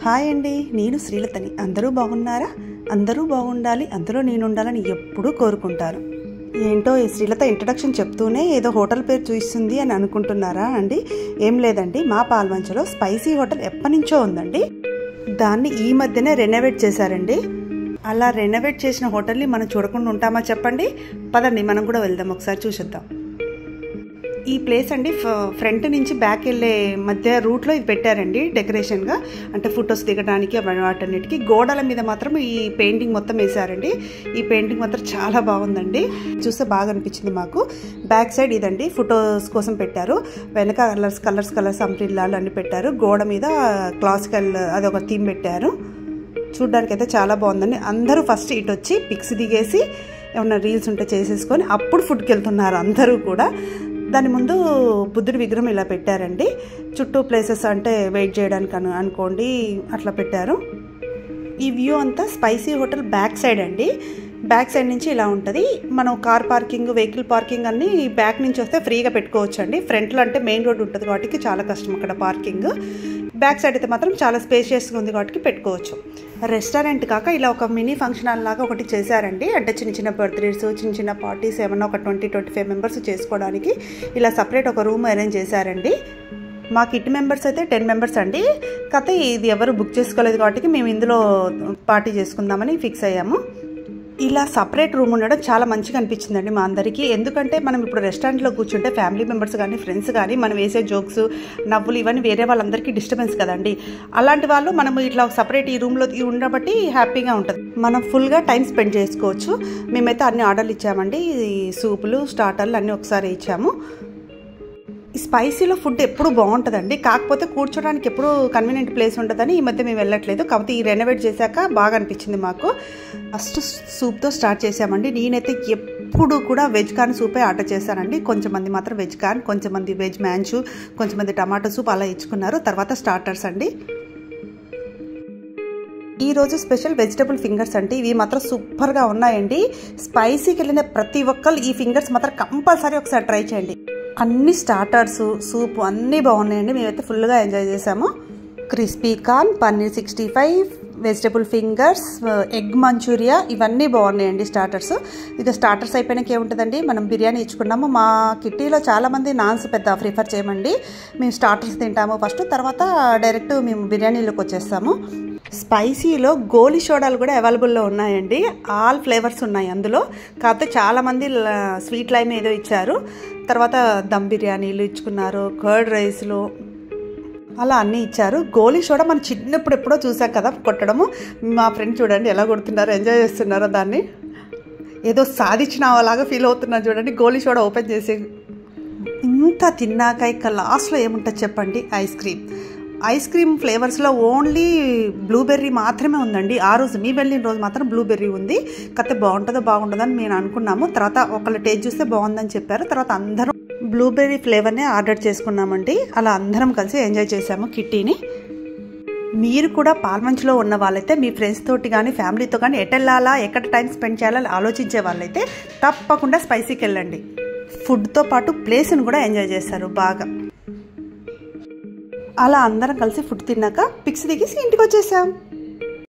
Hi అండి, నేను శ్రీలతని. అందరూ బాగున్నారా? అందరూ బాగుండాలి, అందులో నేను ఉండాలని ఎప్పుడూ కోరుకుంటాను. ఏంటో ఈ శ్రీలత ఇంట్రడక్షన్ చెప్తూనే ఏదో హోటల్ పేరు చూస్తుంది అని అనుకుంటున్నారా అండి? ఏం లేదండి, మా పాల్వంచలో స్పైసీ హోటల్ ఎప్పటి నుంచో ఉందండి. దాన్ని ఈ మధ్యనే రెనోవేట్ చేశారండి. అలా రెనోవేట్ చేసిన హోటల్ని మనం చూడకుండా ఉంటామా చెప్పండి? పదండి మనం కూడా వెళ్దాం, ఒకసారి చూసేద్దాం. ఈ ప్లేస్ అండి ఫ్రంట్ నుంచి బ్యాక్ వెళ్ళే మధ్య రూట్లో ఇది పెట్టారండి డెకరేషన్గా, అంటే ఫొటోస్ దిగడానికి వాటన్నిటికీ. గోడల మీద మాత్రం ఈ పెయింటింగ్ మొత్తం వేశారండి. ఈ పెయింటింగ్ మాత్రం చాలా బాగుందండి, చూస్తే బాగా అనిపించింది మాకు. బ్యాక్ సైడ్ ఇదండి ఫొటోస్ కోసం పెట్టారు. వెనక కలర్స్ అంబ్రిల్లాలు అన్ని పెట్టారు. గోడ మీద క్లాసికల్ అదొక థీమ్ పెట్టారు. చూడ్డానికి అయితే చాలా బాగుందండి. అందరూ ఫస్ట్ ఇటు వచ్చి పిక్స్ దిగేసి ఏమన్నా రీల్స్ ఉంటే చేసేసుకొని అప్పుడు ఫుడ్కి వెళ్తున్నారు అందరూ కూడా. దాని ముందు బుద్ధుడి విగ్రహం ఇలా పెట్టారండి. చుట్టూ ప్లేసెస్ అంటే వెయిట్ చేయడానికి అనుకోండి అట్లా పెట్టారు. ఈ వ్యూ అంతా స్పైసీ హోటల్ బ్యాక్ సైడ్ అండి. బ్యాక్ సైడ్ నుంచి ఇలా ఉంటుంది. మనం కార్ పార్కింగ్, వెహికల్ పార్కింగ్ అన్నీ బ్యాక్ నుంచి వస్తే ఫ్రీగా పెట్టుకోవచ్చు అండి. ఫ్రంట్లో అంటే మెయిన్ రోడ్ ఉంటుంది కాబట్టి చాలా కష్టం అక్కడ పార్కింగ్. బ్యాక్ సైడ్ అయితే మాత్రం చాలా స్పేషియస్గా ఉంది కాబట్టి పెట్టుకోవచ్చు. రెస్టారెంట్ కాక ఇలా ఒక మినీ ఫంక్షన్ హాల్ లాగా ఒకటి చేశారండి. అంటే చిన్న బర్త్డేస్, చిన్న పార్టీస్ ఏమన్నా ఒక 20-25 మెంబర్స్ చేసుకోవడానికి ఇలా సపరేట్ ఒక రూమ్ అరేంజ్ చేశారండి. మా కిట్ మెంబర్స్ అయితే 10 మెంబర్స్ అండి. కాకపోతే ఇది ఎవరు బుక్ చేసుకోలేదు కాబట్టి మేము ఇందులో పార్టీ చేసుకుందామని ఫిక్స్ అయ్యాము. ఇలా సపరేట్ రూమ్ ఉండడం చాలా మంచిగా అనిపించిందండి మా అందరికీ. ఎందుకంటే మనం ఇప్పుడు రెస్టారెంట్లో కూర్చుంటే ఫ్యామిలీ మెంబర్స్ కానీ ఫ్రెండ్స్ కానీ మనం వేసే జోక్స్, నవ్వులు ఇవన్నీ వేరే వాళ్ళందరికీ డిస్టర్బెన్స్ కదండి. అలాంటి వాళ్ళు మనం ఇట్లా సపరేట్ ఈ రూమ్లో ఉండబట్టి హ్యాపీగా ఉంటుంది, మనం ఫుల్గా టైం స్పెండ్ చేసుకోవచ్చు. మేమైతే అన్ని ఆర్డర్లు ఇచ్చామండి. సూపులు, స్టార్టర్లు అన్నీ ఒకసారి ఇచ్చాము. ఈ స్పైసీలో ఫుడ్ ఎప్పుడు బాగుంటుందండి, కాకపోతే కూర్చోడానికి ఎప్పుడు కన్వీనియంట్ ప్లేస్ ఉంటుందని ఈ మధ్య మేము వెళ్ళట్లేదు. కాకపోతే ఈ రెనోవేట్ చేశాక బాగా అనిపించింది మాకు. ఫస్ట్ సూప్తో స్టార్ట్ చేసామండి. నేనైతే ఎప్పుడు కూడా వెజ్ కార్న్ సూపే ఆర్డర్ చేశానండి. కొంచెంమంది మాత్రం వెజ్ కార్న్, కొంచెంమంది వెజ్ మ్యాంచు, కొంచెంమంది టమాటో సూప్ అలా ఇచ్చుకున్నారు. తర్వాత స్టార్టర్స్ అండి. ఈరోజు స్పెషల్ వెజిటబుల్ ఫింగర్స్ అంటే ఇవి మాత్రం సూపర్గా ఉన్నాయండి. స్పైసీకి వెళ్ళిన ప్రతి ఒక్కరు ఈ ఫింగర్స్ మాత్రం కంపల్సరీ ఒకసారి ట్రై చేయండి. అన్ని స్టార్టర్స్, సూప్ అన్నీ బాగున్నాయండి. మేమైతే ఫుల్గా ఎంజాయ్ చేసాము. Crispy corn, paneer 65, vegetable fingers, egg Manchurian ఇవన్నీ బాగున్నాయండి స్టార్టర్స్. ఇక స్టార్టర్స్ అయిపోయినాక ఏముంటుందండి, మనం బిర్యానీ ఇచ్చుకున్నాము. మా కిట్టీలో చాలామంది నాన్స్ పెద్ద ప్రిఫర్ చేయమండి. మేము స్టార్టర్స్ తింటాము ఫస్ట్, తర్వాత డైరెక్ట్ మేము బిర్యానీలోకి వచ్చేస్తాము. స్పైసీలో గోలీ సోడాలు కూడా అవైలబుల్లో ఉన్నాయండి. ఆల్ ఫ్లేవర్స్ ఉన్నాయి అందులో. కాకపోతే చాలామంది స్వీట్ లైమ్ ఏదో ఇచ్చారు. తర్వాత దమ్ బిర్యానీలు ఇచ్చుకున్నారు, కర్డ్ రైస్లు అలా అన్నీ ఇచ్చారు. గోలీ సోడా మనం చిన్నప్పుడు ఎప్పుడో చూసాం కదా కొట్టడము. మా ఫ్రెండ్ చూడండి ఎలా కొడుతున్నారో, ఎంజాయ్ చేస్తున్నారో, దాన్ని ఏదో సాధించిన అలాగా ఫీల్ అవుతున్నారు చూడండి. గోలీ సోడా ఓపెన్ చేసి ఇంత తిన్నాక ఇక లాస్ట్లో ఏముంటుంది చెప్పండి, ఐస్ క్రీమ్ ఫ్లేవర్స్లో ఓన్లీ బ్లూబెర్రీ మాత్రమే ఉందండి. ఆ రోజు మీ వెళ్ళిన రోజు మాత్రం బ్లూబెర్రీ ఉంది. కాకపోతే బాగుంటుందో అని మేము అనుకున్నాము. తర్వాత ఒకళ్ళు టేస్ట్ చూస్తే బాగుందని చెప్పారు. తర్వాత అందరం బ్లూబెర్రీ ఫ్లేవర్నే ఆర్డర్ చేసుకున్నామండి. అలా అందరం కలిసి ఎంజాయ్ చేసాము కిట్టీని. మీరు కూడా పాల్మంచులో ఉన్న వాళ్ళైతే మీ ఫ్రెండ్స్ తోటి కానీ ఫ్యామిలీతో కానీ ఎటెళ్ళాలా, ఎక్కడ టైం స్పెండ్ చేయాలని ఆలోచించే వాళ్ళైతే తప్పకుండా స్పైసీకి వెళ్ళండి. ఫుడ్తో పాటు ప్లేస్ని కూడా ఎంజాయ్ చేస్తారు బాగా. అలా అందరం కలిసి ఫుడ్ తిన్నాక పిక్స్ దిగేసి ఇంటికి వచ్చేసాం.